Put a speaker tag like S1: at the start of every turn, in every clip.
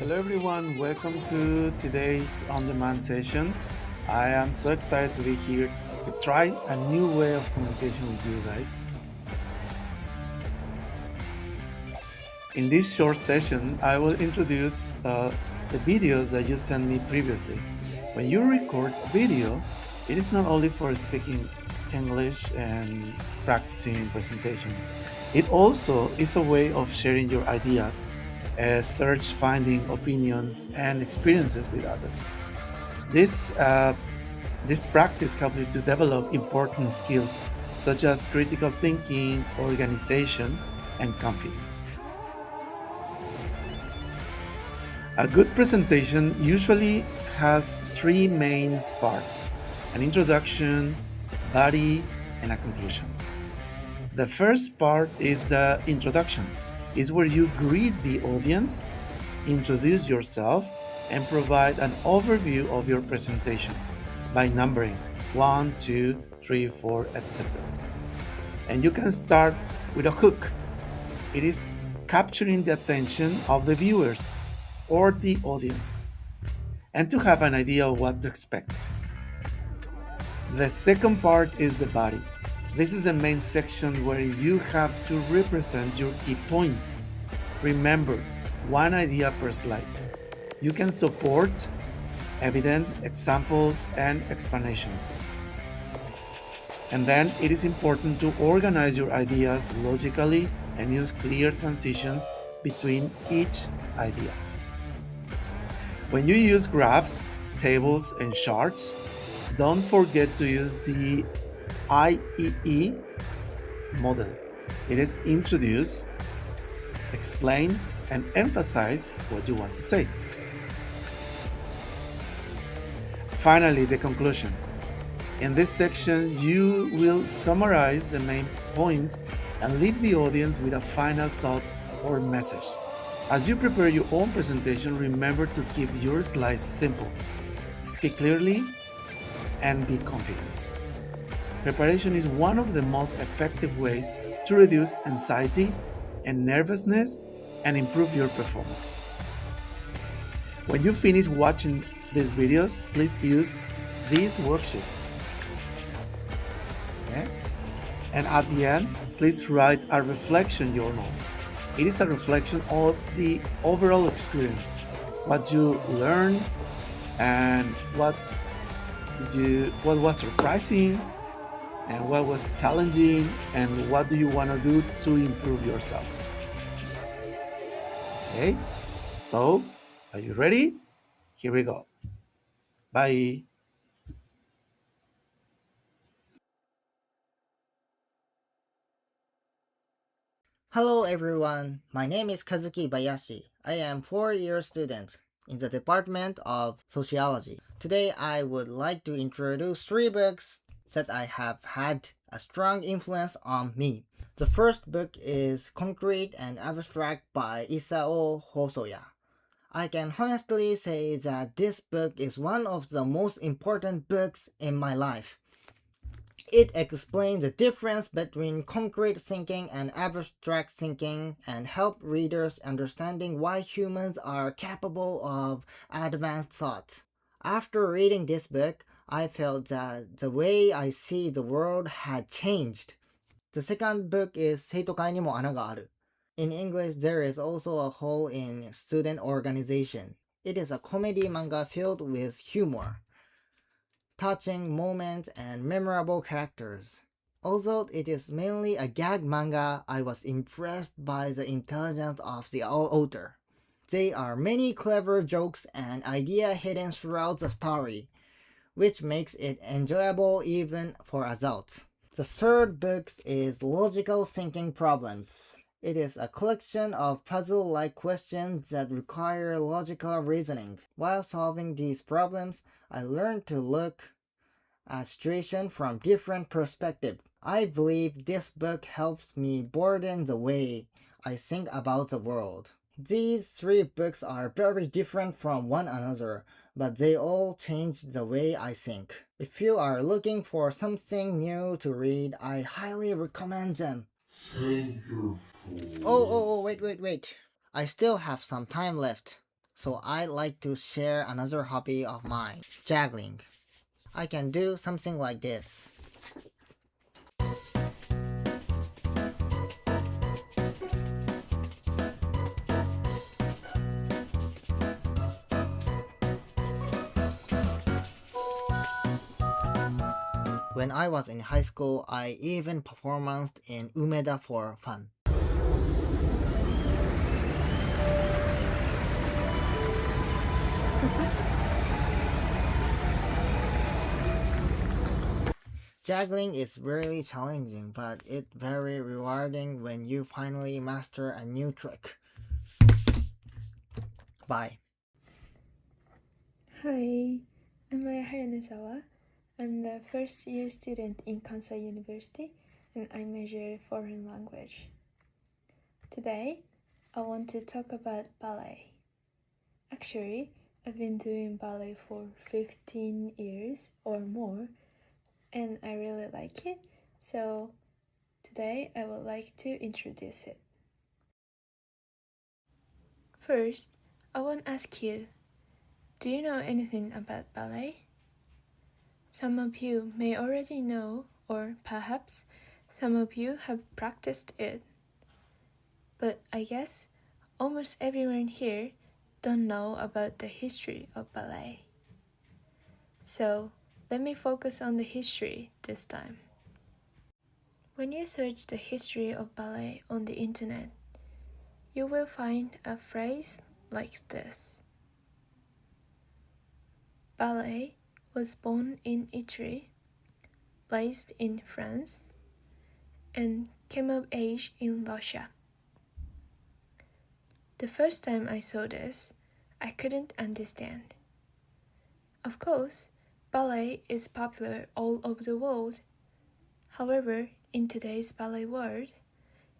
S1: Hello, everyone. Welcome to today's on demand session. I am so excited to be here to try a new way of communication with you guys. In this short session, I will introduce the videos that you sent me previously. When you record video, it is not only for speaking English and practicing presentations, it also is a way of sharing your ideas, search finding opinions and experiences with others. This this practice helps you to develop important skills such as critical thinking, organization, and confidence. A good presentation usually has three main parts: an introduction, body, and a conclusion. The first part is the introduction, is where you greet the audience, introduce yourself, and provide an overview of your presentations by numbering 1, 2, 3, 4, etc. And you can start with a hook. It is capturing the attention of the viewers or the audience and to have an idea of what to expect. The second part is the body. This is the main section where you have to represent your key points. Remember, one idea per slide. You can support evidence, examples, and explanations. And then it is important to organize your ideas logically and use clear transitions between each idea. When you use graphs, tables, and charts, don't forget to use the IEE model. It is introduce, explain, and emphasize what you want to say. Finally, the conclusion. In this section, you will summarize the main points and leave the audience with a final thought or message. As you prepare your own presentation, remember to keep your slides simple. Speak clearly and be confident. Preparation is one of the most effective ways to reduce anxiety and nervousness and improve your performance. When you finish watching these videos, please use this worksheet. Okay? And at the end, please write a reflection journal. It is a reflection of the overall experience, what you learned and what was surprising and what was challenging and what do you want to do to improve yourself. Okay, so are you ready? Here we go. Bye.
S2: Hello everyone, my name is Kazuki Bayashi. I am 4-year student in the Department of Sociology. Today I would like to introduce 3 books that I have had a strong influence on me. The first book is Concrete and Abstract by Isao Hosoya. I can honestly say that this book is one of the most important books in my life. It explains the difference between concrete thinking and abstract thinking and help readers understanding why humans are capable of advanced thought. After reading this book, I felt that the way I see the world had changed. The second book is 生徒会にも穴がある. In English, there is also a hole in student organization. It is a comedy manga filled with humor, touching moments, and memorable characters. Although it is mainly a gag manga, I was impressed by the intelligence of the author. There are many clever jokes and ideas hidden throughout the story, which makes it enjoyable even for adults. The third book is Logical Thinking Problems. It is a collection of puzzle-like questions that require logical reasoning. While solving these problems, I learned to look at situations from different perspectives. I believe this book helps me broaden the way I think about the world. These 3 books are very different from one another, but they all change the way I think. If you are looking for something new to read, I highly recommend them. Thank you for... wait. I still have some time left. So I'd like to share another hobby of mine, juggling. I can do something like this. When I was in high school, I even performed in Umeda for fun. Juggling is really challenging, but it's very rewarding when you finally master a new trick. Bye.
S3: Hi, I'm Maya Hanazawa. I'm the first year student in Kansai University and I major foreign language. Today, I want to talk about ballet. Actually, I've been doing ballet for 15 years or more and I really like it, so today I would like to introduce it. First, I want to ask you, do you know anything about ballet? Some of you may already know, or perhaps some of you have practiced it. But I guess almost everyone here don't know about the history of ballet. So let me focus on the history this time. When you search the history of ballet on the internet, you will find a phrase like this. Ballet was born in Italy, raised in France, and came of age in Russia. The first time I saw this, I couldn't understand. Of course, ballet is popular all over the world. However, in today's ballet world,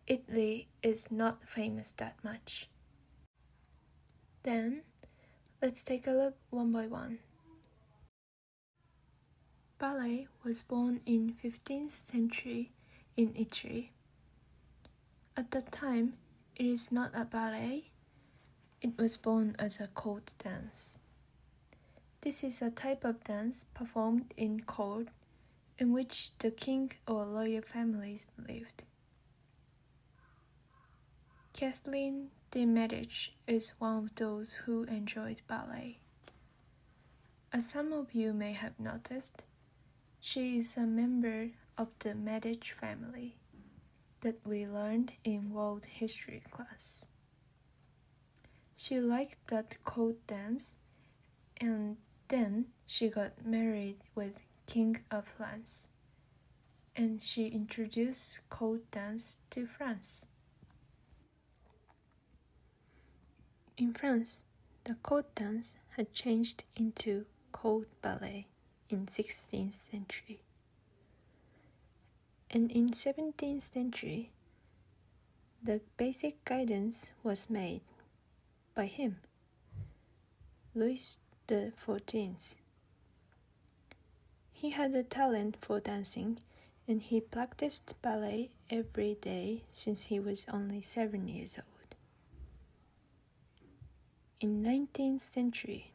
S3: Italy is not famous that much. Then, let's take a look one by one. Ballet was born in 15th century in Italy. At that time, it is not a ballet. It was born as a court dance. This is a type of dance performed in court in which the king or royal families lived. Catherine de' Medici is one of those who enjoyed ballet. As some of you may have noticed, she is a member of the Medici family that we learned in world history class. She liked that court dance and then she got married with King of France and she introduced court dance to France. In France, the court dance had changed into court ballet in 16th century. And in 17th century, the basic guidance was made by him, Louis XIV. He had a talent for dancing and he practiced ballet every day since he was only 7 years old. In 19th century,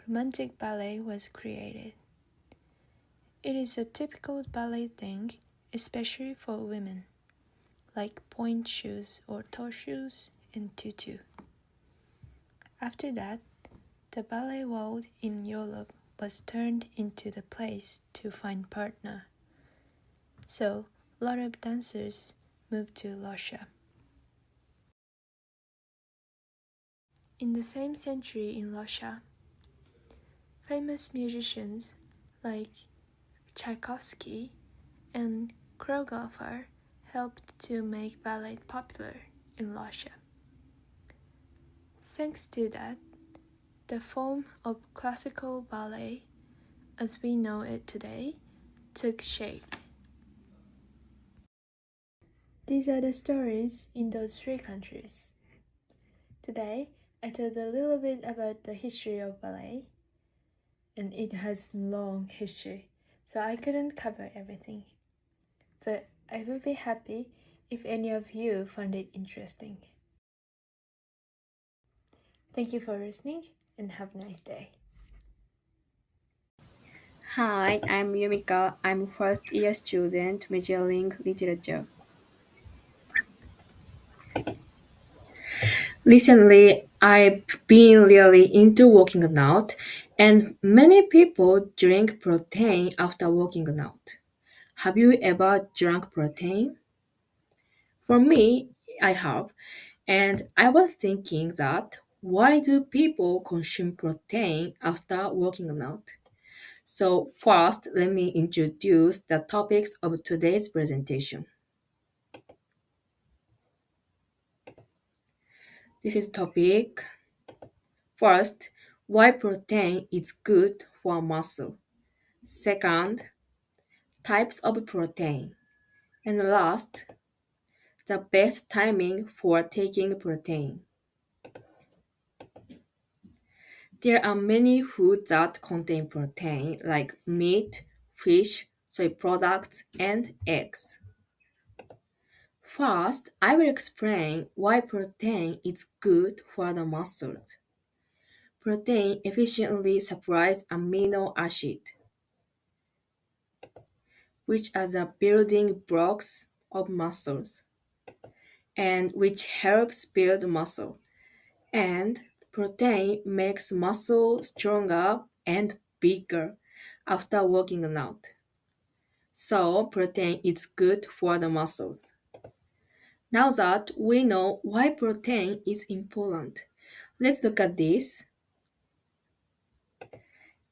S3: romantic ballet was created. It is a typical ballet thing, especially for women, like point shoes or toe shoes and tutu. After that, the ballet world in Europe was turned into the place to find partner. So, a lot of dancers moved to Russia. In the same century in Russia, famous musicians like Tchaikovsky and choreographer helped to make ballet popular in Russia. Thanks to that, the form of classical ballet, as we know it today, took shape. These are the stories in those three countries. Today, I told a little bit about the history of ballet, and it has long history, so I couldn't cover everything. But I would be happy if any of you found it interesting. Thank you for listening and have a nice day.
S4: Hi, I'm Yumika. I'm first year student majoring literature. Recently, I've been really into working out, and many people drink protein after working out. Have you ever drank protein? For me, I have, and I was thinking that why do people consume protein after working out? So first, let me introduce the topics of today's presentation. This is topic. First, why protein is good for muscle. Second, types of protein. And last, the best timing for taking protein. There are many foods that contain protein like meat, fish, soy products, and eggs. First, I will explain why protein is good for the muscles. Protein efficiently supplies amino acid, which are the building blocks of muscles, and which helps build muscle. And protein makes muscle stronger and bigger after working out. So, protein is good for the muscles. Now that we know why protein is important, let's look at this.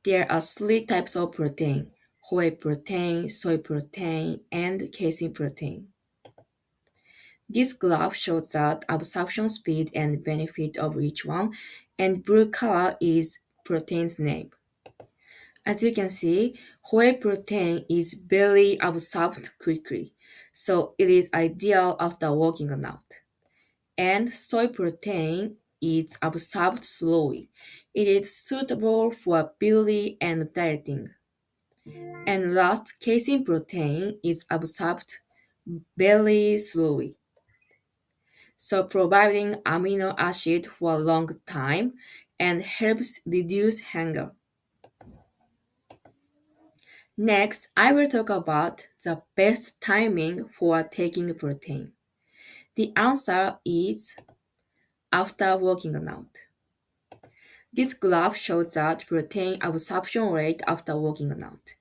S4: There are three types of protein: whey protein, soy protein, and casein protein. This graph shows the absorption speed and benefit of each one, and blue color is protein's name. As you can see, whey protein is very absorbed quickly, so it is ideal after working out. And soy protein is absorbed slowly. It is suitable for beauty and dieting. And last, casein protein is absorbed very slowly, so providing amino acid for a long time and helps reduce hunger. Next, I will talk about the best timing for taking protein. The answer is after working out. This graph shows that protein absorption rate after working out.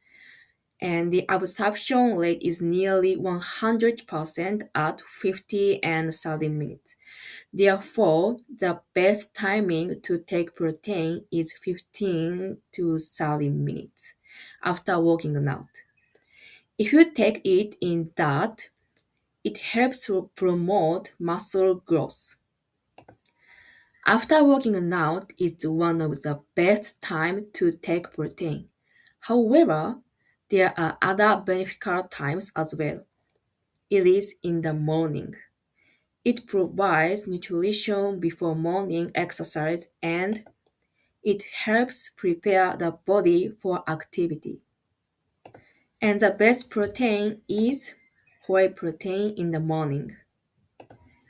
S4: And the absorption rate is nearly 100% at 50 and 30 minutes. Therefore, the best timing to take protein is 15 to 30 minutes after working out. If you take it in that, it helps to promote muscle growth. After working out is one of the best time to take protein. However, there are other beneficial times as well. It is in the morning. It provides nutrition before morning exercise and it helps prepare the body for activity. And the best protein is whey protein in the morning.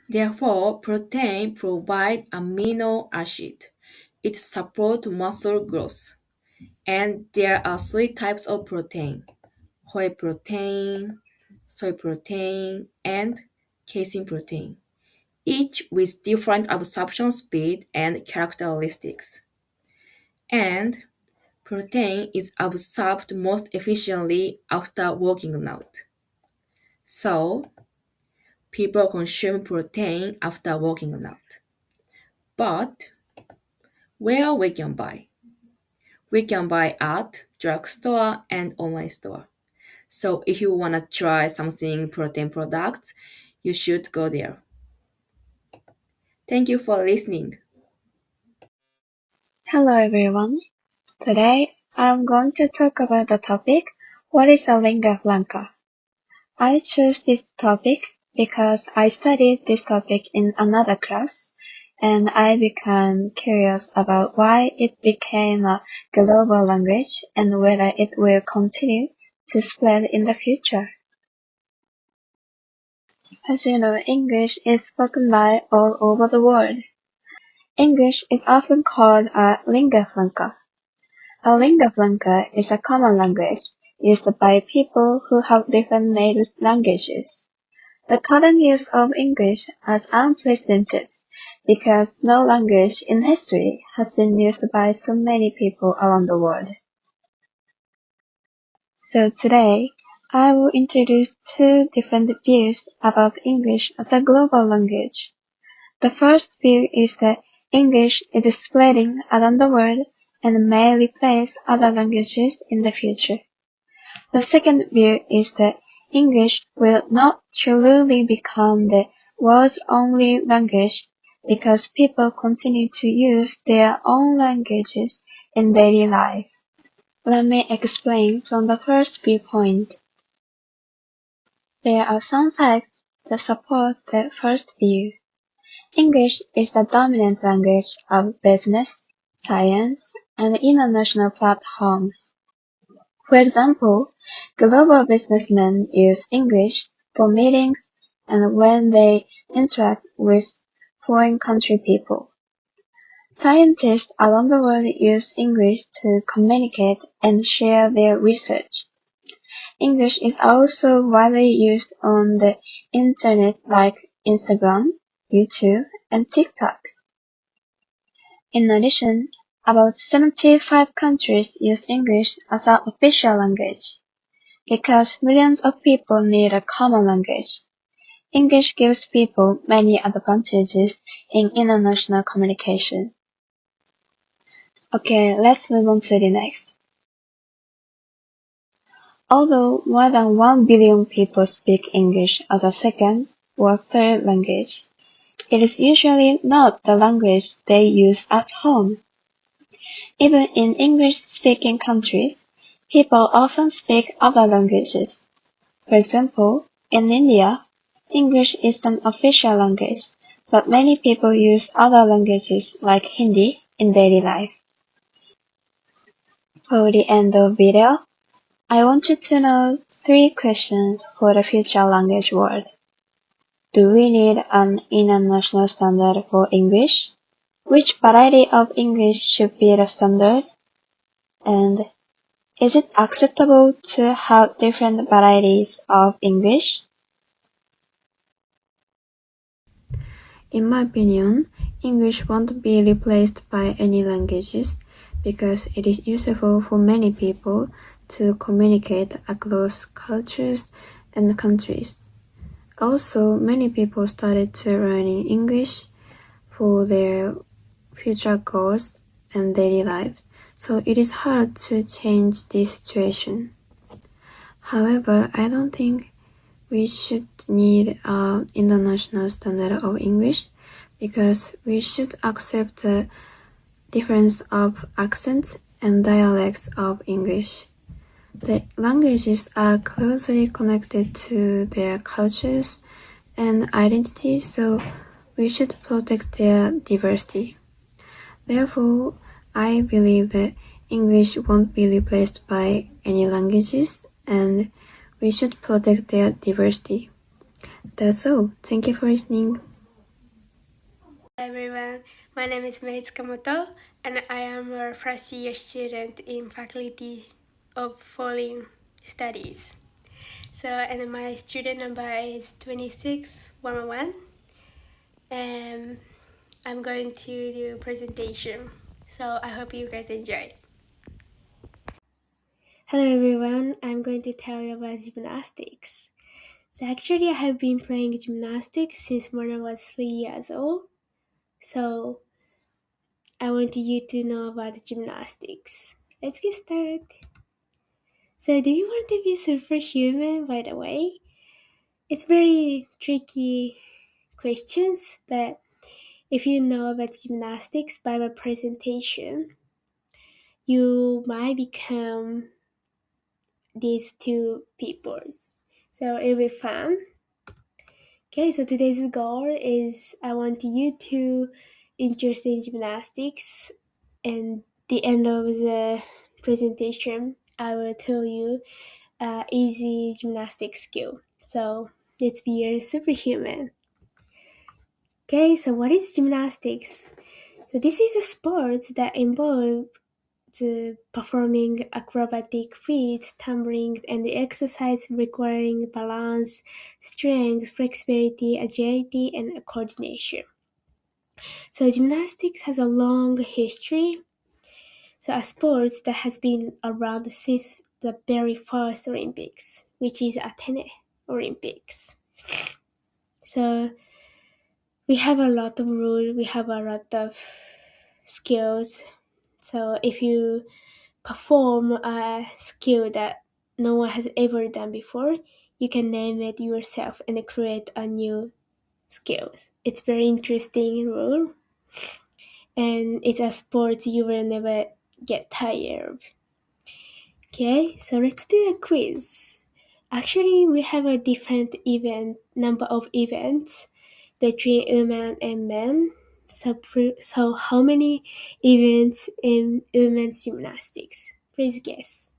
S4: Therefore, protein provides amino acid. It supports muscle growth. And there are three types of protein: whey protein, soy protein, and casein protein, each with different absorption speed and characteristics. And protein is absorbed most efficiently after working out. So, people consume protein after working out. But where we can buy? We can buy at drugstore and online store. So if you want to try something protein products, you should go there. Thank you for listening.
S5: Hello everyone. Today I'm going to talk about the topic, what is a lingua franca? I chose this topic because I studied this topic in another class and I became curious about why it became a global language and whether it will continue to spread in the future. As you know, English is spoken by all over the world. English is often called a lingua franca. A lingua franca is a common language used by people who have different native languages. The current use of English is unprecedented because no language in history has been used by so many people around the world. So today, I will introduce two different views about English as a global language. The first view is that English is spreading around the world and may replace other languages in the future. The second view is that English will not truly become the world's only language because people continue to use their own languages in daily life. Let me explain from the first viewpoint. There are some facts that support the first view. English is the dominant language of business, science, and international platforms. For example, global businessmen use English for meetings and when they interact with foreign country people. Scientists around the world use English to communicate and share their research. English is also widely used on the internet like Instagram, YouTube, and TikTok. In addition, about 75 countries use English as an official language. Because millions of people need a common language, English gives people many advantages in international communication. Okay, let's move on to the next. Although more than 1 billion people speak English as a second or third language, it is usually not the language they use at home. Even in English-speaking countries, people often speak other languages. For example, in India, English is an official language, but many people use other languages like Hindi in daily life. For the end of video, I want you to know 3 questions for the future language world. Do we need an international standard for English? Which variety of English should be the standard? And is it acceptable to have different varieties of English?
S6: In my opinion, English won't be replaced by any languages because it is useful for many people to communicate across cultures and countries. Also, many people started to learning English for their future goals and daily life, so it is hard to change this situation. However, I don't think we should need an international standard of English because we should accept the difference of accents and dialects of English. The languages are closely connected to their cultures and identity, so we should protect their diversity. Therefore, I believe that English won't be replaced by any languages and we should protect their diversity. That's all. Thank you for listening.
S7: Hello everyone, my name is Mei Tsukamoto and I am a first year student in Faculty of Foreign Studies. And my student number is 26111 and I'm going to do a presentation. So I hope you guys enjoy. Hello everyone, I'm going to tell you about gymnastics. So actually I have been playing gymnastics since when I was 3 years old. So I want you to know about gymnastics. Let's get started. So do you want to be superhuman, by the way? It's very tricky questions, but if you know about gymnastics by my presentation, you might become these two people. So it'll be fun. Okay, so today's goal is I want you to interested in gymnastics, and the end of the presentation I will tell you easy gymnastics skill. So let's be a superhuman. Okay, so what is gymnastics? So this is a sport that involves performing acrobatic feats, tumbling, and the exercise requiring balance, strength, flexibility, agility, and coordination. So gymnastics has a long history. So a sport that has been around since the very first Olympics, which is Athens Olympics. So we have a lot of rules, we have a lot of skills. So if you perform a skill that no one has ever done before, you can name it yourself and create a new skills. It's very interesting rule, and it's a sport you will never get tired of. Okay, so let's do a quiz. Actually, we have a different number of events between women and men. So how many events in women's gymnastics? Please guess.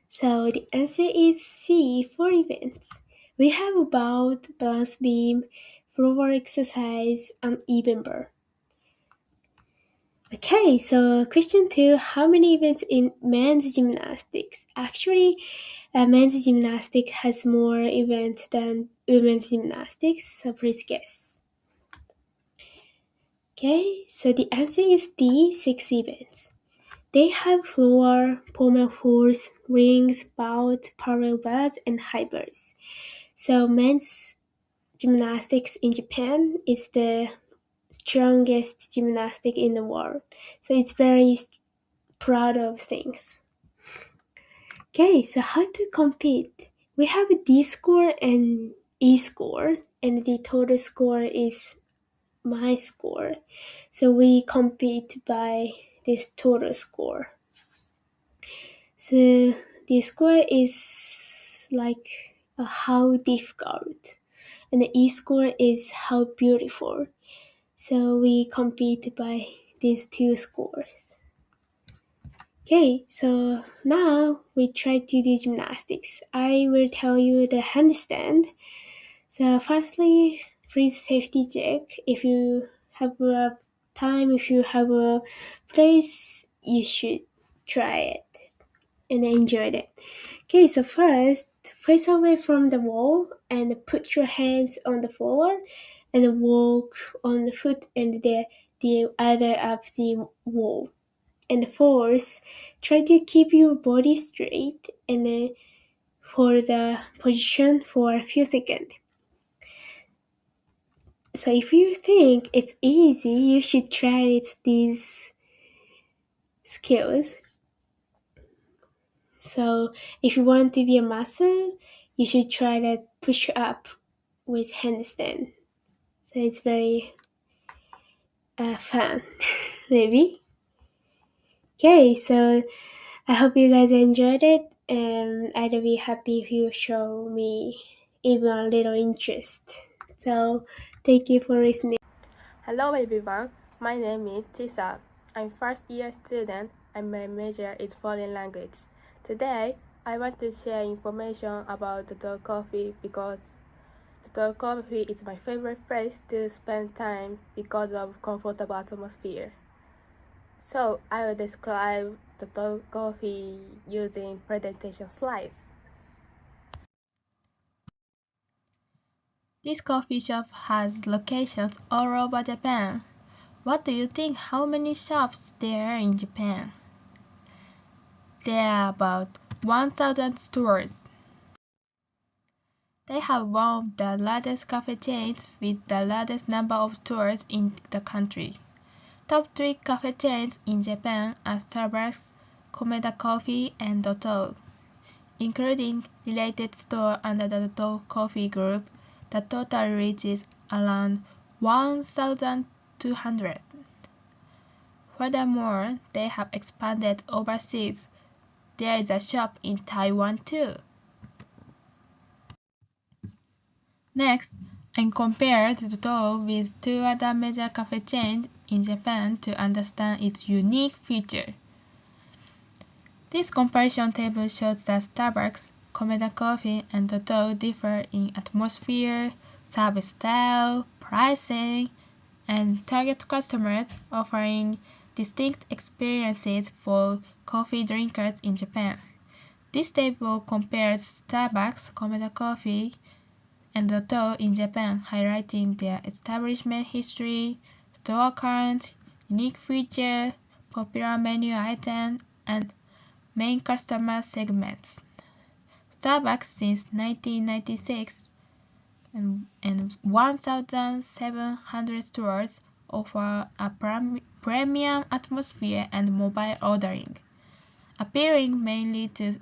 S7: So the answer is C, 4 events. We have about balance beam, floor exercise, and even bar. Okay, so question 2, how many events in men's gymnastics? Actually, men's gymnastics has more events than women's gymnastics, so please guess. Okay, so the answer is D, 6 events. They have floor, pommel falls, rings, bout, parallel bars, and high bars. So men's gymnastics in Japan is the strongest gymnastic in the world. So it's very proud of things. Okay, so how to compete? We have a D score and E score, and the total score is my score. So we compete by this total score. So the score is like how difficult, and the E score is how beautiful. So we compete by these two scores. Okay, so now we try to do gymnastics. I will tell you the handstand. So firstly, please safety check. If you have a time, if you have a place, you should try it and enjoy it. Okay, so first, face away from the wall and put your hands on the floor and walk on the foot and the other up the wall. And fourth, try to keep your body straight and for the position for a few seconds. So if you think it's easy, you should try these skills. So if you want to be a muscle, you should try that push up with handstand. So it's very fun, maybe. Okay, so I hope you guys enjoyed it, and I'd be happy if you show me even a little interest. So thank you for listening.
S8: Hello everyone, my name is Tisa. I'm first year student and my major is foreign language. Today, I want to share information about the Dog Coffee because the Dog Coffee is my favorite place to spend time because of comfortable atmosphere. So I will describe the Dog Coffee using presentation slides.
S3: This coffee shop has locations all over Japan. What do you think how many shops there are in Japan? There are about 1,000 stores. They have one of the largest cafe chains with the largest number of stores in the country. Top 3 cafe chains in Japan are Starbucks, Komeda Coffee, and Dotou. Including related stores under the Dotou Coffee Group, the total reaches around 1,200. Furthermore, they have expanded overseas. There is a shop in Taiwan too. Next, I compared Dotou with 2 other major cafe chains in Japan to understand its unique feature. This comparison table shows that Starbucks, Komeda Coffee, and Dotou differ in atmosphere, service style, pricing, and target customers, offering distinct experiences for coffee drinkers in Japan. This table compares Starbucks, Komeda Coffee, and Dotto in Japan, highlighting their establishment history, store count, unique features, popular menu items, and main customer segments. Starbucks since 1996 and 1,700 stores offer a premium atmosphere and mobile ordering, appealing mainly to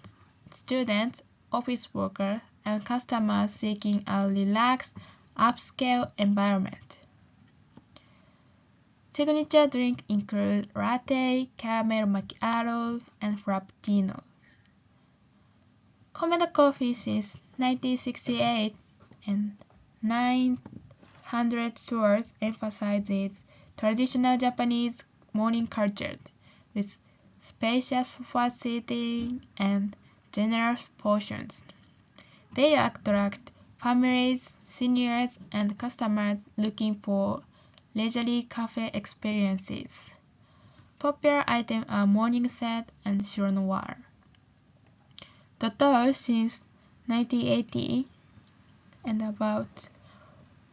S3: students, office workers, and customers seeking a relaxed, upscale environment. Signature drinks include latte, caramel macchiato, and frappuccino. Komeda Coffee since 1968 and 900 stores emphasizes traditional Japanese morning culture with spacious sofa seating and generous portions. They attract families, seniors, and customers looking for leisurely cafe experiences. Popular items are morning set and Shiro Noir. Dotto since 1980 and about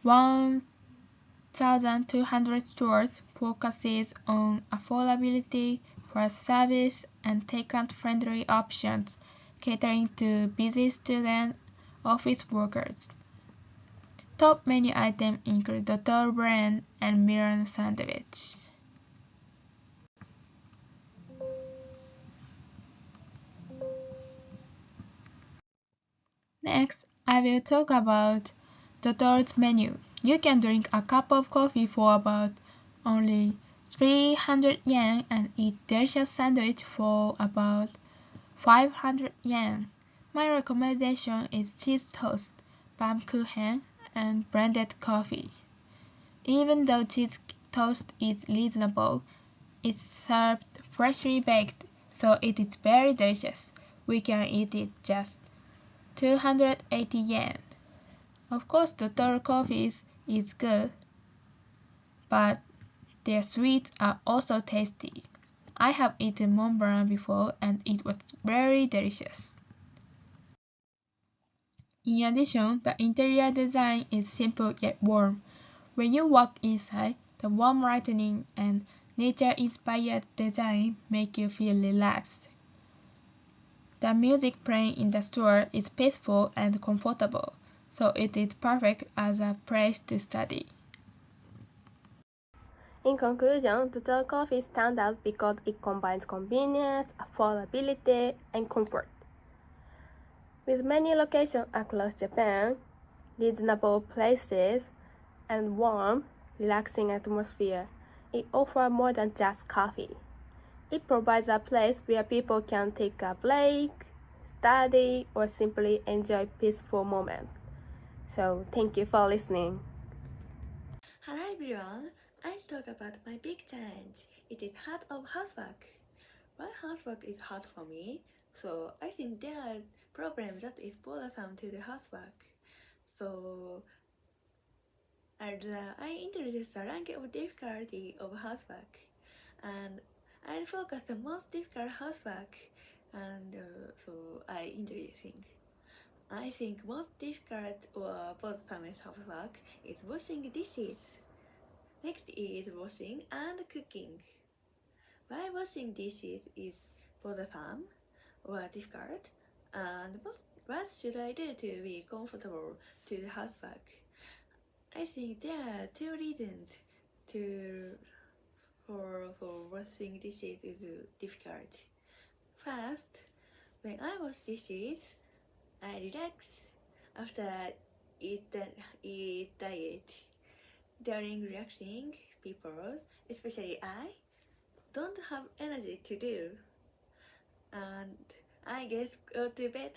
S3: 1,200 stores focuses on affordability, fast service, and takeout-friendly options, catering to busy student office workers. Top menu items include Dotto brand and Milan sandwich. Next, I will talk about Dotto's menu. You can drink a cup of coffee for about only 300 yen and eat delicious sandwich for about 500 yen. My recommendation is cheese toast, Baumkuchen, and blended coffee. Even though cheese toast is reasonable, it's served freshly baked, so it is very delicious. We can eat it just 280 yen. Of course, the Toro coffee is good, but their sweets are also tasty. I have eaten Mont Blanc before and it was very delicious. In addition, the interior design is simple yet warm. When you walk inside, the warm lighting and nature-inspired design make you feel relaxed. The music playing in the store is peaceful and comfortable, so it is perfect as a place to study.
S8: In conclusion, Dotto Coffee stands out because it combines convenience, affordability, and comfort. With many locations across Japan, reasonable prices, and warm, relaxing atmosphere, it offers more than just coffee. It provides a place where people can take a break, study, or simply enjoy peaceful moments. So, thank you for listening.
S9: Hello everyone, I'll talk about my big challenge. It is hard of housework. Well, housework is hard for me, so I think there are problems that is bothersome to the housework. So, I introduce the rank of difficulty of housework, and I'll focus the most difficult housework, and so I introducing. I think most difficult or bothersome housework is washing dishes. Next is washing and cooking. Why washing dishes is bothersome or difficult, and what should I do to be comfortable to the housework? I think there are two reasons for washing dishes is difficult. First, when I wash dishes, I relax after eat diet. During relaxing, people, especially I, don't have energy to do, and I guess go to bed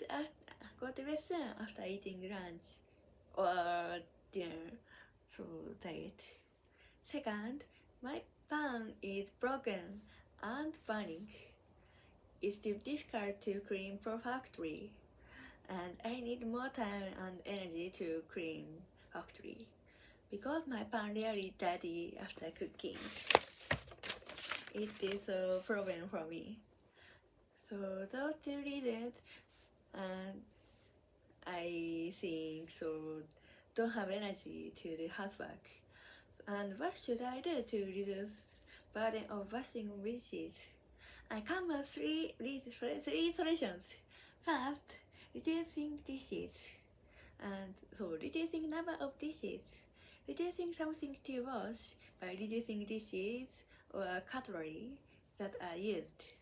S9: soon after eating lunch or dinner, so diet. Second, my pan is broken and burning. It's still difficult to clean perfectly, and I need more time and energy to clean actually, because my pan really dirty after cooking. It is a problem for me. So those two reasons, and I think so don't have energy to do housework. And what should I do to reduce burden of washing dishes? I come up three solutions. First, reducing dishes, and so reducing number of dishes, reducing something to wash by reducing dishes or cutlery that are used.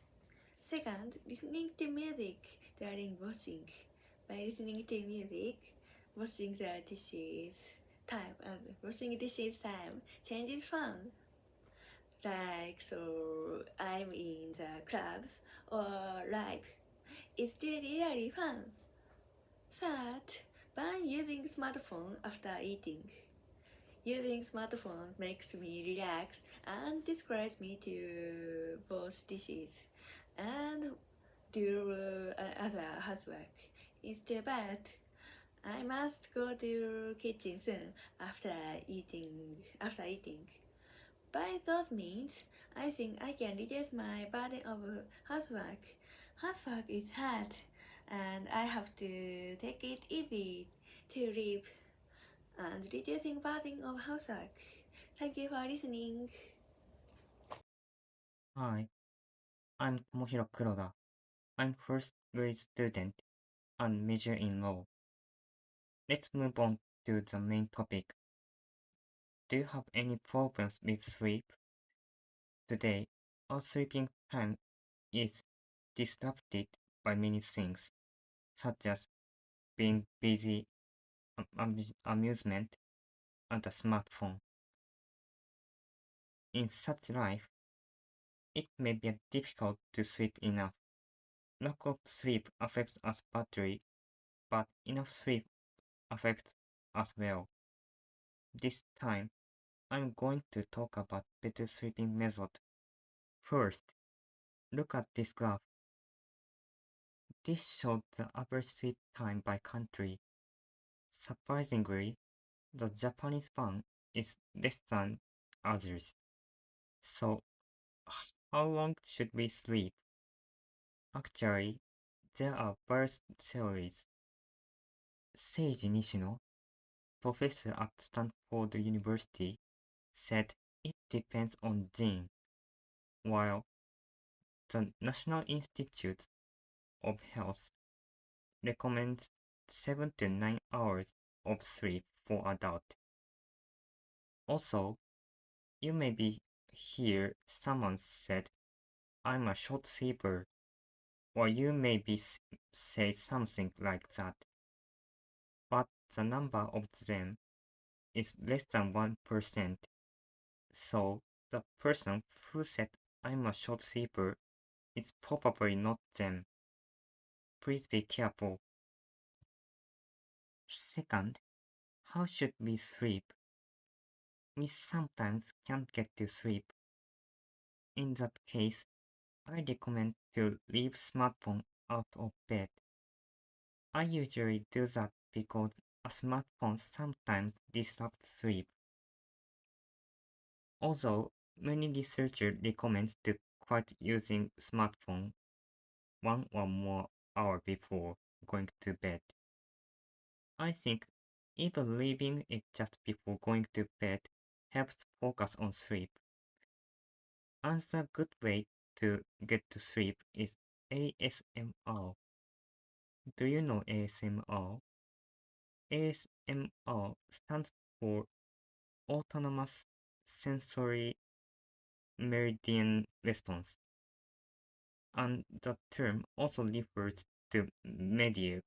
S9: Second, listening to music during washing. By listening to music, washing the dishes time and washing dishes time changes fun. Like so, I'm in the clubs or live. It's really fun. Third, ban using smartphone after eating. Using smartphone makes me relax and discourages me to wash dishes and do other housework. It's too bad. I must go to kitchen soon after eating. By those means, I think I can reduce my burden of housework. Housework is hard, and I have to take it easy to live and reducing burden of housework. Thank you for listening.
S10: Hi, I'm Tomohiro Kuroda. I'm first grade student and major in law. Let's move on to the main topic. Do you have any problems with sleep? Today, our sleeping time is disrupted by many things, such as being busy, amusement, and a smartphone. In such life, it may be difficult to sleep enough. Lack of sleep affects us badly, but enough sleep affects as well. This time, I'm going to talk about better sleeping method. First, look at this graph. This shows the average sleep time by country. Surprisingly, the Japanese one is less than others. So, how long should we sleep? Actually, there are various theories. Seiji Nishino, professor at Stanford University, said it depends on gene, while the National Institute of Health recommends 7 to 9 hours of sleep for adult. Also, you may be hear someone said, I'm a short sleeper, or you may be say something like that. But the number of them is less than 1%. So the person who said I'm a short sleeper is probably not them. Please be careful. Second, how should we sleep? We sometimes can't get to sleep. In that case, I recommend to leave smartphone out of bed. I usually do that because a smartphone sometimes disrupts sleep. Although many researchers recommend to quit using smartphone 1 or more hour before going to bed. I think even leaving it just before going to bed helps focus on sleep. Another good way to get to sleep is ASMR. Do you know ASMR? ASMR stands for Autonomous Sensory Meridian Response, and the term also refers to media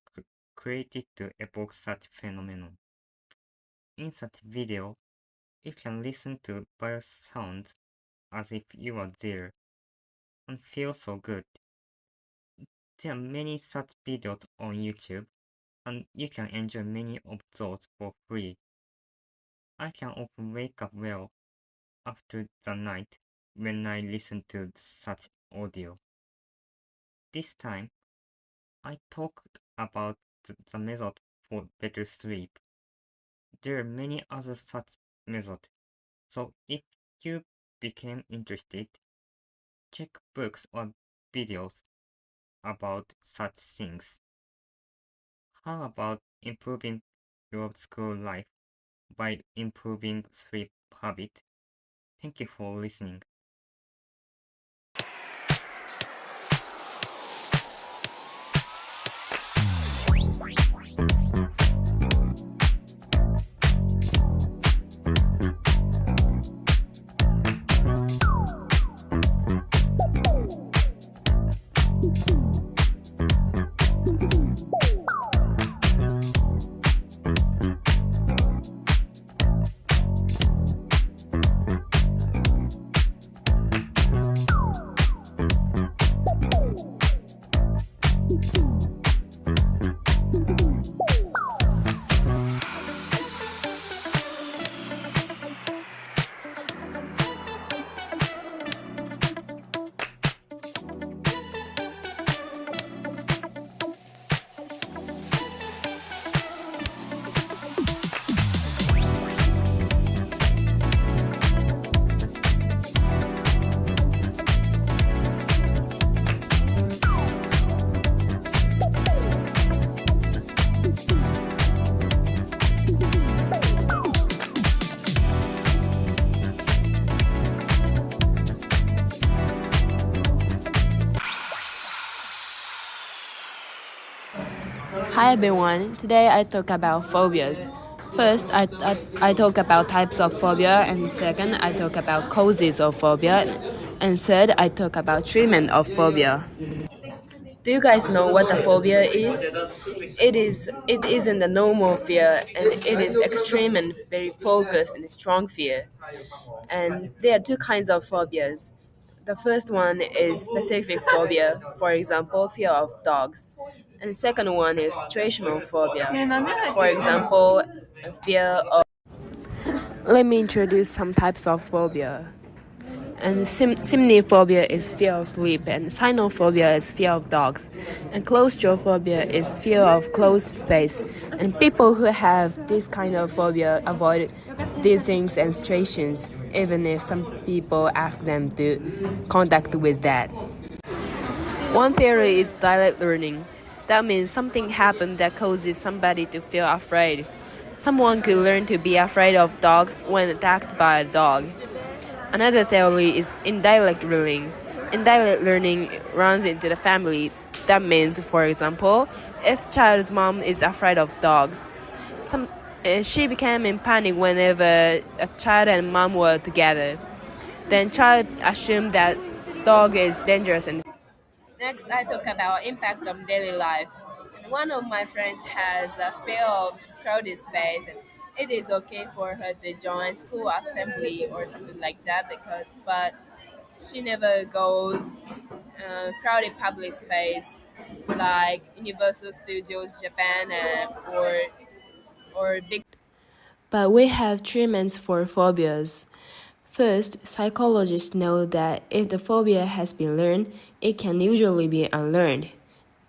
S10: created to evoke such phenomenon. In such video, you can listen to various sounds as if you are there and feel so good. There are many such videos on YouTube, and you can enjoy many of those for free. I can often wake up well after the night when I listen to such audio. This time, I talked about the method for better sleep. there are many other such methods. So if you became interested, check books or videos about such things. How about improving your school life by improving sleep habit? Thank you for listening.
S11: Hi everyone, today I talk about phobias. First, I talk about types of phobia, and second, I talk about causes of phobia, and third, I talk about treatment of phobia. Do you guys know what a phobia is? It isn't a normal fear, and it is extreme and very focused and strong fear. And there are two kinds of phobias. The first one is specific phobia, for example, fear of dogs. And the second one is situational phobia, for example, fear of. Let me introduce some types of phobia. And simnophobia is fear of sleep, and cynophobia is fear of dogs, and claustrophobia is fear of closed space. And people who have this kind of phobia avoid these things and situations, even if some people ask them to contact with that. One theory is direct learning. That means something happened that causes somebody to feel afraid. Someone could learn to be afraid of dogs when attacked by a dog. Another theory is indirect learning. Indirect learning runs into the family. That means, for example, if child's mom is afraid of dogs, she became in panic whenever a child and mom were together. Then child assumed that dog is dangerous. And next, I talk about impact on daily life. One of my friends has a fear of crowded space. It is okay for her to join school assembly or something like that, but she never goes crowded public space like Universal Studios Japan or big. But we have treatments for phobias. First, psychologists know that if the phobia has been learned, it can usually be unlearned.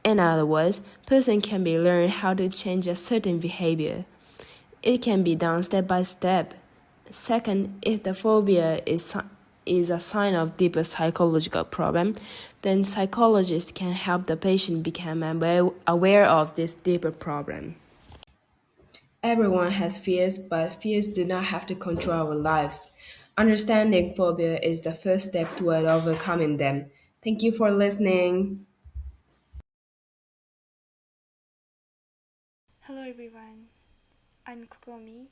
S11: In other words, person can be learned how to change a certain behavior. It can be done step by step. Second, if the phobia is a sign of deeper psychological problem, then psychologists can help the patient become aware of this deeper problem. Everyone has fears, but fears do not have to control our lives. Understanding phobia is the first step toward overcoming them. Thank you for listening.
S12: Hello everyone, I'm Kokomi.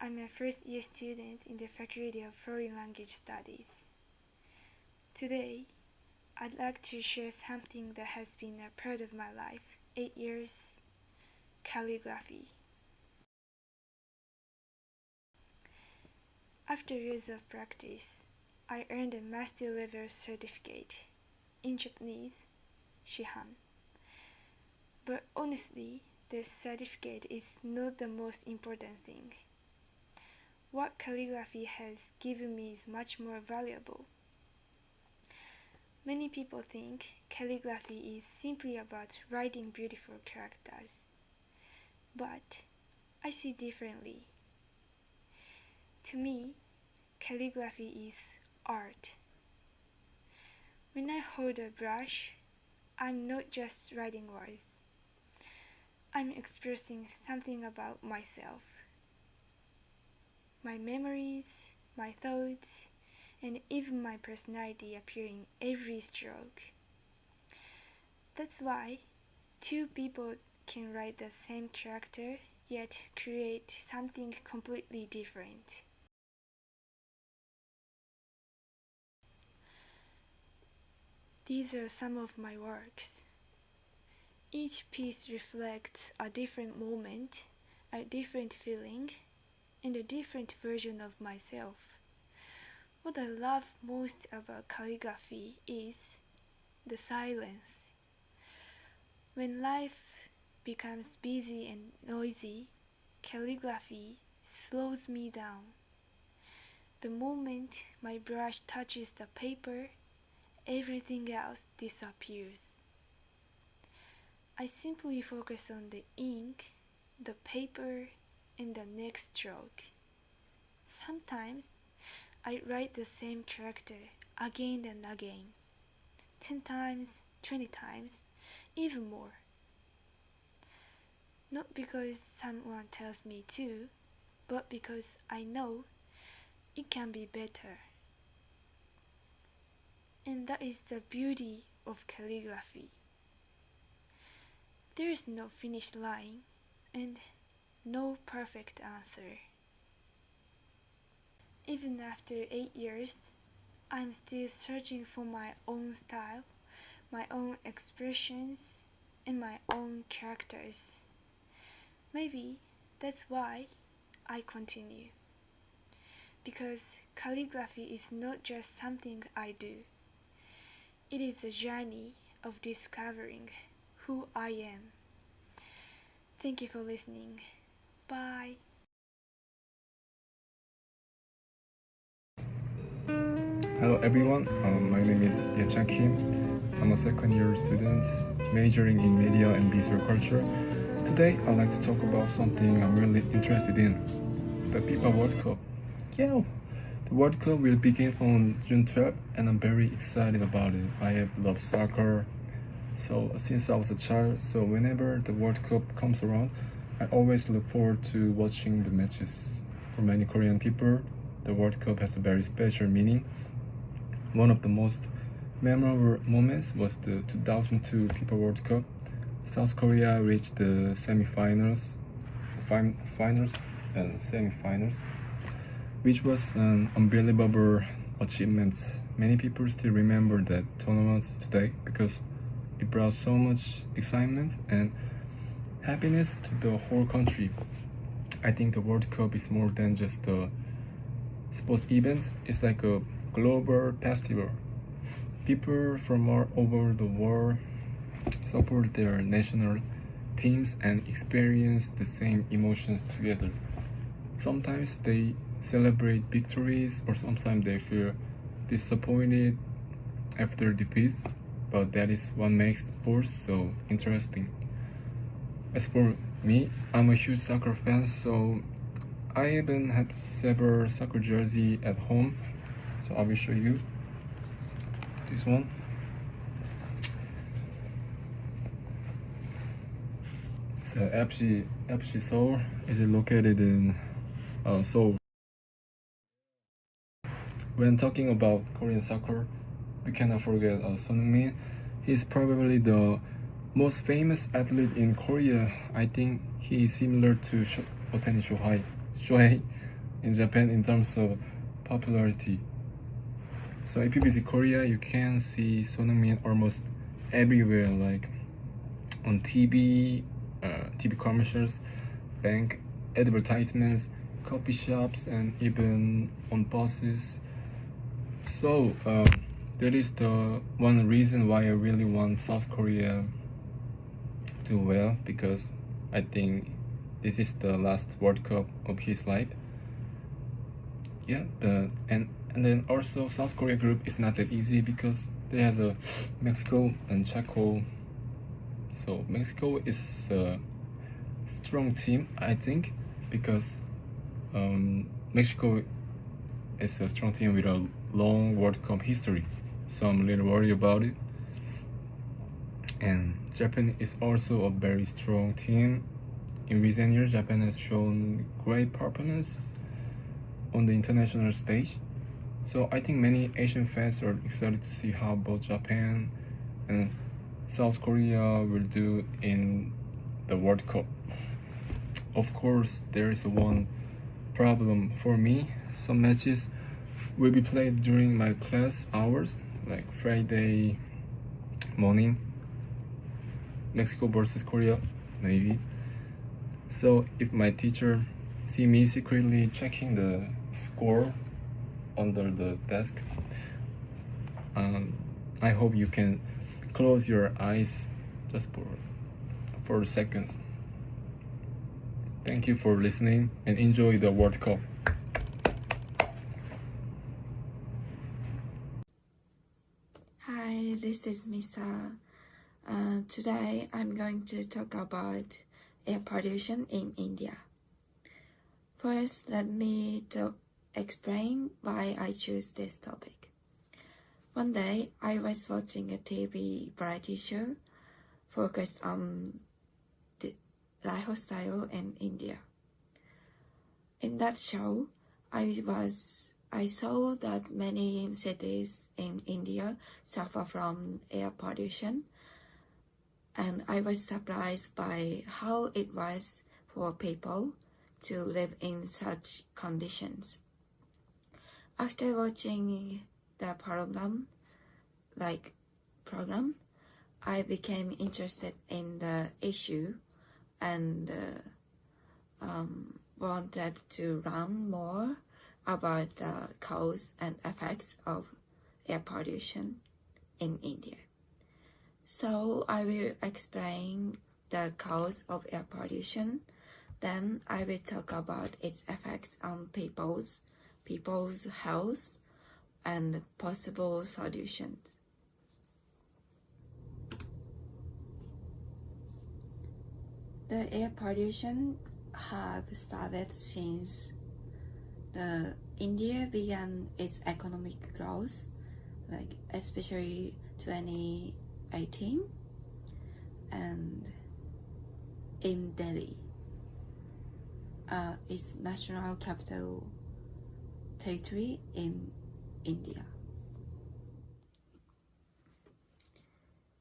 S12: I'm a first year student in the Faculty of Foreign Language Studies. Today, I'd like to share something that has been a part of my life, 8 years, calligraphy. After years of practice, I earned a master level certificate, in Japanese, Shihan. But honestly, this certificate is not the most important thing. What calligraphy has given me is much more valuable. Many people think calligraphy is simply about writing beautiful characters. But I see differently. To me, calligraphy is art. When I hold a brush, I'm not just writing words. I'm expressing something about myself. My memories, my thoughts, and even my personality appear in every stroke. That's why two people can write the same character yet create something completely different. These are some of my works. Each piece reflects a different moment, a different feeling, and a different version of myself. What I love most about calligraphy is the silence. When life becomes busy and noisy, calligraphy slows me down. The moment my brush touches the paper, everything else disappears. I simply focus on the ink, the paper, and the next stroke. Sometimes I write the same character again and again, 10 times, 20 times, even more. Not because someone tells me to, but because I know it can be better. And that is the beauty of calligraphy. There is no finish line and no perfect answer. Even after 8 years, I'm still searching for my own style, my own expressions, and my own characters. Maybe that's why I continue. Because calligraphy is not just something I do. It is a journey of discovering who I am. Thank you for listening. Bye.
S13: Hello everyone, my name is Yechan Kim. I'm a second-year student majoring in media and visual culture. Today I'd like to talk about something I'm really interested in, the FIFA World Cup. Yeah, the World Cup will begin on June 12th and I'm very excited about it. I have loved soccer since I was a child, so whenever the World Cup comes around, I always look forward to watching the matches. For many Korean people, the World Cup has a very special meaning. One of the most memorable moments was the 2002 FIFA World Cup. South Korea reached the finals and semi-finals, which was an unbelievable achievement. Many people still remember that tournament today because it brought so much excitement and happiness to the whole country. I think the World Cup is more than just a sports event. It's like a global festival. People from all over the world support their national teams and experience the same emotions together. Sometimes they celebrate victories or sometimes they feel disappointed after defeats, but that is what makes sports so interesting. As for me, I'm a huge soccer fan, so I even have several soccer jerseys at home, so I will show you this one. So FC Seoul is located in Seoul. When talking about Korean soccer, we cannot forget Son Heung-min. He's probably the most famous athlete in Korea. I think he is similar to Otani Shohei in Japan in terms of popularity. So if you visit Korea, you can see Son Heung-min almost everywhere, like on TV commercials, bank advertisements, coffee shops, and even on buses. So that is the one reason why I really want South Korea to do well, because I think this is the last World Cup of his life. Yeah, and then also South Korea group is not that easy because they have a Mexico and Chaco. So Mexico is a strong team, I think, because Mexico is a strong team with a long World Cup history, so I'm a little worried about it. And Japan is also a very strong team. In recent years, Japan has shown great performance on the international stage. So I think many Asian fans are excited to see how both Japan and South Korea will do in the World Cup. Of course, there is one problem for me. Some matches will be played during my class hours, like Friday morning, Mexico versus Korea, maybe. So if my teacher see me secretly checking the score under the desk, I hope you can close your eyes just for seconds. Thank you for listening and enjoy the World Cup.
S14: Hi, this is Misa. Today I'm going to talk about air pollution in India. First, let me explain why I choose this topic. One day, I was watching a TV variety show focused on the lifestyle in India. In that show, I saw that many cities in India suffer from air pollution, and I was surprised by how it was for people to live in such conditions. After watching the program, I became interested in the issue and wanted to learn more about the cause and effects of air pollution in India. So I will explain the cause of air pollution, then I will talk about its effects on people's health and possible solutions. The air pollution have started since India began its economic growth, especially 2018, and in Delhi, its national capital territory in India.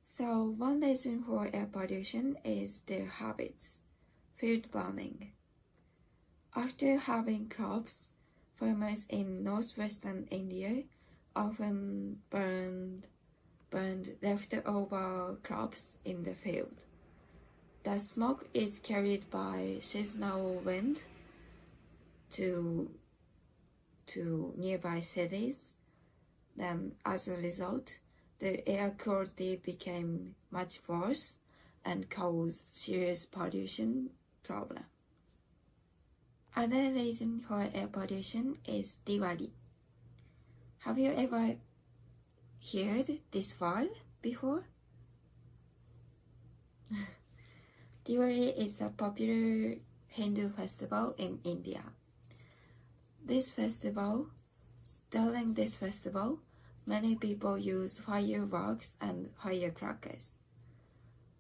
S14: So one reason for air pollution is their habits, field burning. After having crops, farmers in northwestern India often burned leftover crops in the field. The smoke is carried by seasonal wind to nearby cities. Then, as a result, the air quality became much worse and caused serious pollution problem. Another reason for air pollution is Diwali. Have you ever heard this word before? Diwali is a popular Hindu festival in India. During this festival, many people use fireworks and firecrackers.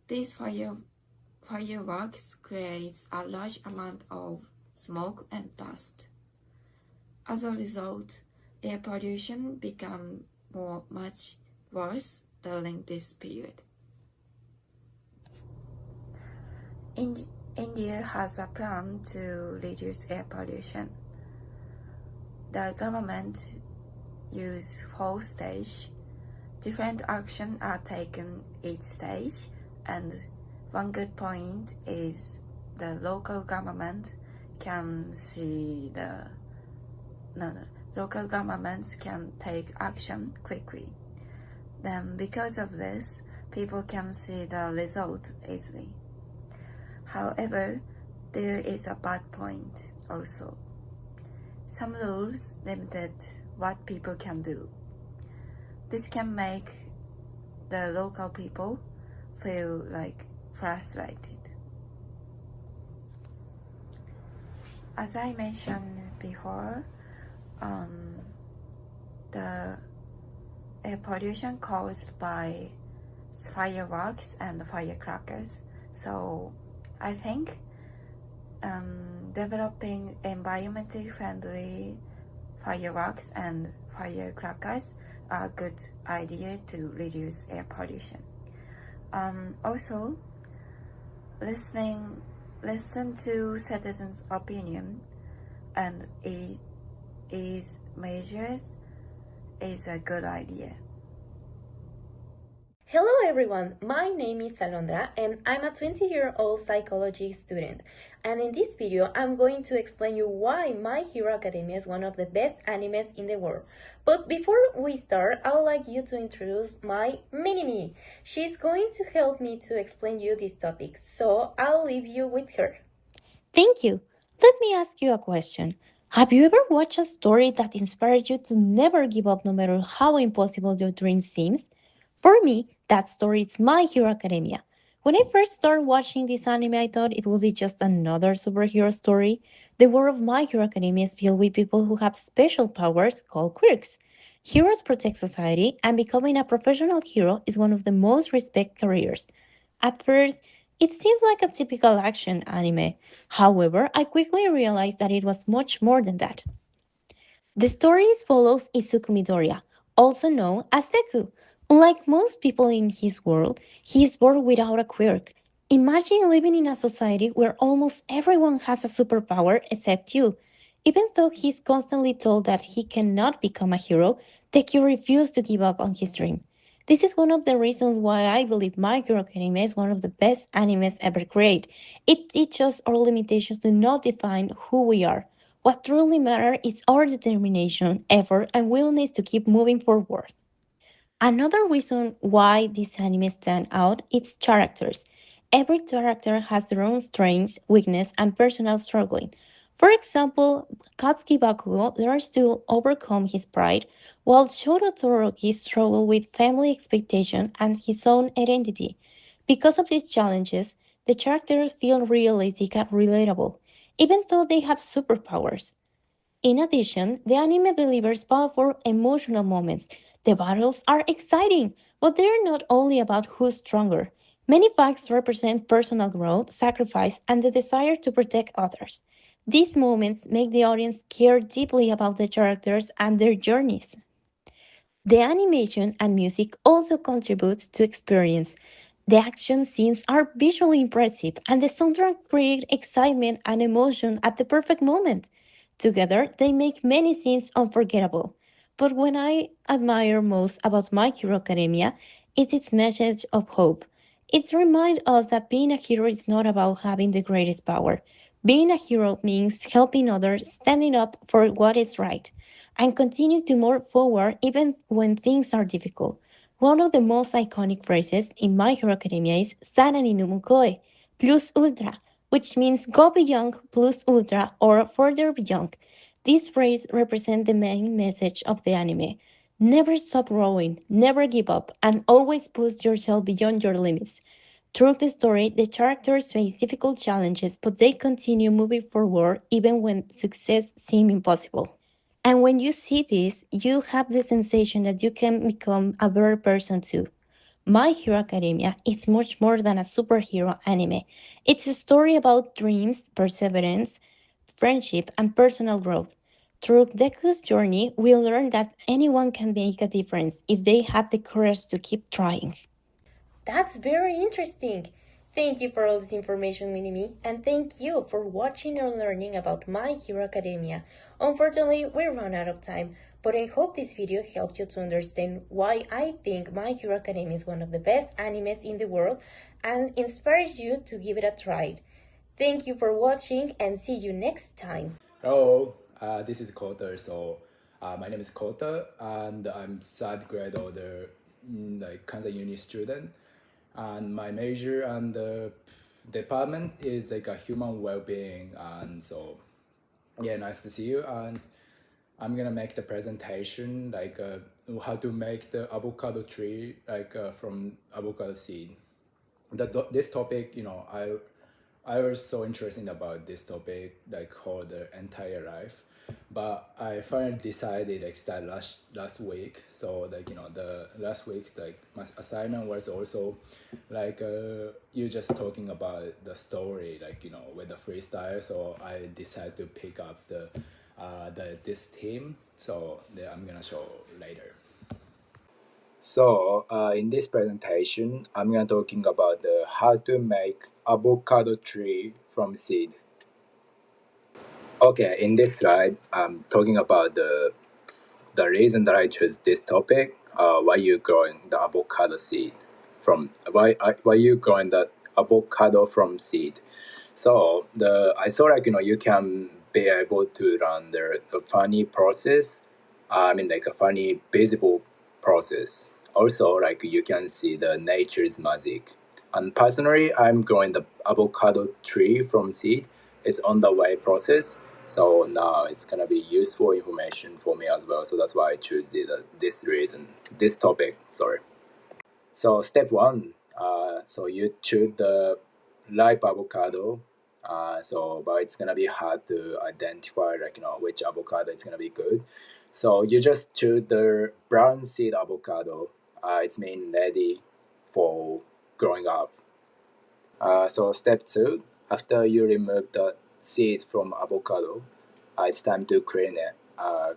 S14: These fireworks create a large amount of smoke and dust. As a result, air pollution became much worse during this period. India has a plan to reduce air pollution. The government uses 4 stages. Different actions are taken each stage, and one good point is the local government local governments can take action quickly. Then because of this, people can see the result easily. However, there is a bad point also. Some rules limited what people can do. This can make the local people feel frustrated. As I mentioned before, the air pollution caused by fireworks and firecrackers. So I think developing environmentally friendly fireworks and firecrackers are a good idea to reduce air pollution. Also, listen to citizens' opinion and ease measures is a good idea.
S15: Hello everyone, my name is Alondra and I'm a 20-year-old psychology student. And in this video, I'm going to explain you why My Hero Academia is one of the best animes in the world. But before we start, I'd like you to introduce my mini-me. She's going to help me to explain you this topic, so I'll leave you with her.
S16: Thank you. Let me ask you a question. Have you ever watched a story that inspired you to never give up no matter how impossible your dream seems? For me, that story is My Hero Academia. When I first started watching this anime, I thought it would be just another superhero story. The world of My Hero Academia is filled with people who have special powers called quirks. Heroes protect society, and becoming a professional hero is one of the most respected careers. At first, it seemed like a typical action anime. However, I quickly realized that it was much more than that. The story follows Izuku Midoriya, also known as Deku. Unlike most people in his world, he is born without a quirk. Imagine living in a society where almost everyone has a superpower except you. Even though he's constantly told that he cannot become a hero, Deku refuses to give up on his dream. This is one of the reasons why I believe My Hero Academia is one of the best animes ever created. It teaches our limitations do not define who we are. What truly matters is our determination, effort, and willingness to keep moving forward. Another reason why this anime stands out is its characters. Every character has their own strengths, weakness, and personal struggling. For example, Katsuki Bakugo learns to overcome his pride, while Shoro Todoroki struggles with family expectation and his own identity. Because of these challenges, the characters feel realistic and relatable, even though they have superpowers. In addition, the anime delivers powerful emotional moments. The battles are exciting, but they're not only about who's stronger. Many fights represent personal growth, sacrifice, and the desire to protect others. These moments make the audience care deeply about the characters and their journeys. The animation and music also contribute to experience. The action scenes are visually impressive and the soundtrack creates excitement and emotion at the perfect moment. Together, they make many scenes unforgettable. But what I admire most about My Hero Academia is its message of hope. It reminds us that being a hero is not about having the greatest power. Being a hero means helping others, standing up for what is right, and continue to move forward even when things are difficult. One of the most iconic phrases in My Hero Academia is Sarani no Mukoe plus ultra, which means go beyond plus ultra or further beyond. This phrase represents the main message of the anime. Never stop growing, never give up, and always push yourself beyond your limits. Through the story, the characters face difficult challenges, but they continue moving forward even when success seems impossible. And when you see this, you have the sensation that you can become a better person too. My Hero Academia is much more than a superhero anime. It's a story about dreams, perseverance, friendship, and personal growth. Through Deku's journey, we learn that anyone can make a difference if they have the courage to keep trying.
S15: That's very interesting. Thank you for all this information, Minimi, and thank you for watching and learning about My Hero Academia. Unfortunately, we run out of time, but I hope this video helped you to understand why I think My Hero Academia is one of the best animes in the world and inspires you to give it a try. Thank you for watching and see you next time.
S17: Hello, this is Kota. My name is Kota, and I'm third grade older, Kansas Uni student. And my major and the department is like a human well-being. And so, yeah, nice to see you. And I'm gonna make the presentation how to make the avocado tree from avocado seed. This topic, I was so interested about this topic whole the entire life. But I finally decided like start last week. So like the last week like my assignment was also like you just talking about the story like with the freestyle. So I decided to pick up the this team. So yeah, I'm gonna show later. So in this presentation, I'm gonna talking about the how to make avocado tree from seed. Okay, in this slide, I'm talking about the reason that I chose this topic. Why you growing the avocado seed from why you growing the avocado from seed? So I saw like you can be able to run the funny process. I mean like a funny visible process. Also like you can see the nature's magic. And personally, I'm growing the avocado tree from seed. It's on the way process. So now it's gonna be useful information for me as well. So that's why I choose this reason, this topic. Sorry. So step one, so you choose the ripe avocado. But it's gonna be hard to identify like which avocado is gonna be good. So you just choose the brown seed avocado. It's mean ready for growing up. So step two, after you remove the seed from avocado, it's time to clean it.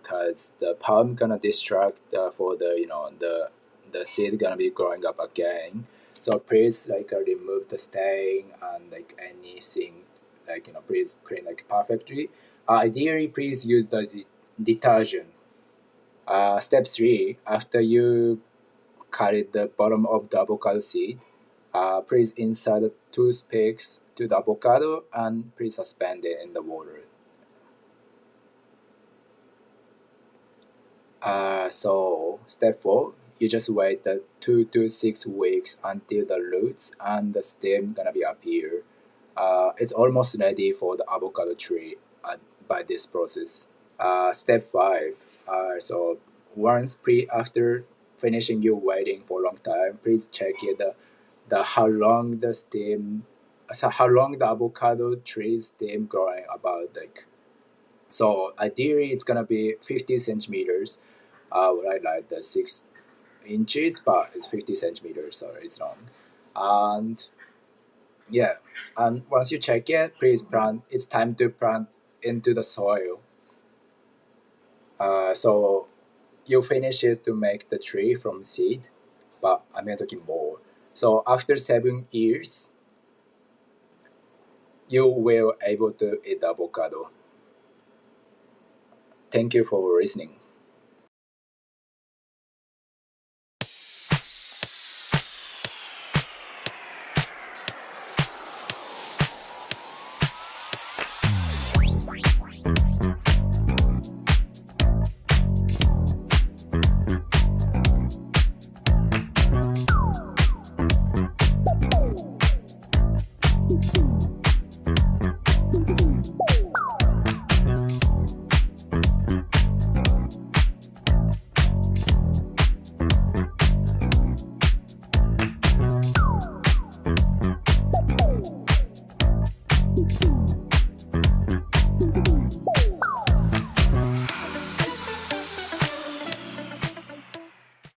S17: Cause the palm gonna distract for the seed gonna be growing up again. So please like remove the stain and like anything like please clean like perfectly. Ideally, please use the detergent. Step three, after you cut it the bottom of the avocado seed, please insert the toothpicks to the avocado and please suspend it in the water. So step four, you just wait the 2 to 6 weeks until the roots and the stem gonna be appear. It's almost ready for the avocado tree by this process. Step five. So once after finishing you waiting for a long time, please check it the how long the stem, so how long the avocado tree stem growing about like. So ideally it's gonna be 50 centimeters. Right, like the 6 inches, but it's 50 centimeters, so it's long. And yeah, and once you check it, please plant. It's time to plant into the soil. So you finish it to make the tree from seed, but I'm gonna talking more. So after 7 years, you will able to eat avocado. Thank you for listening.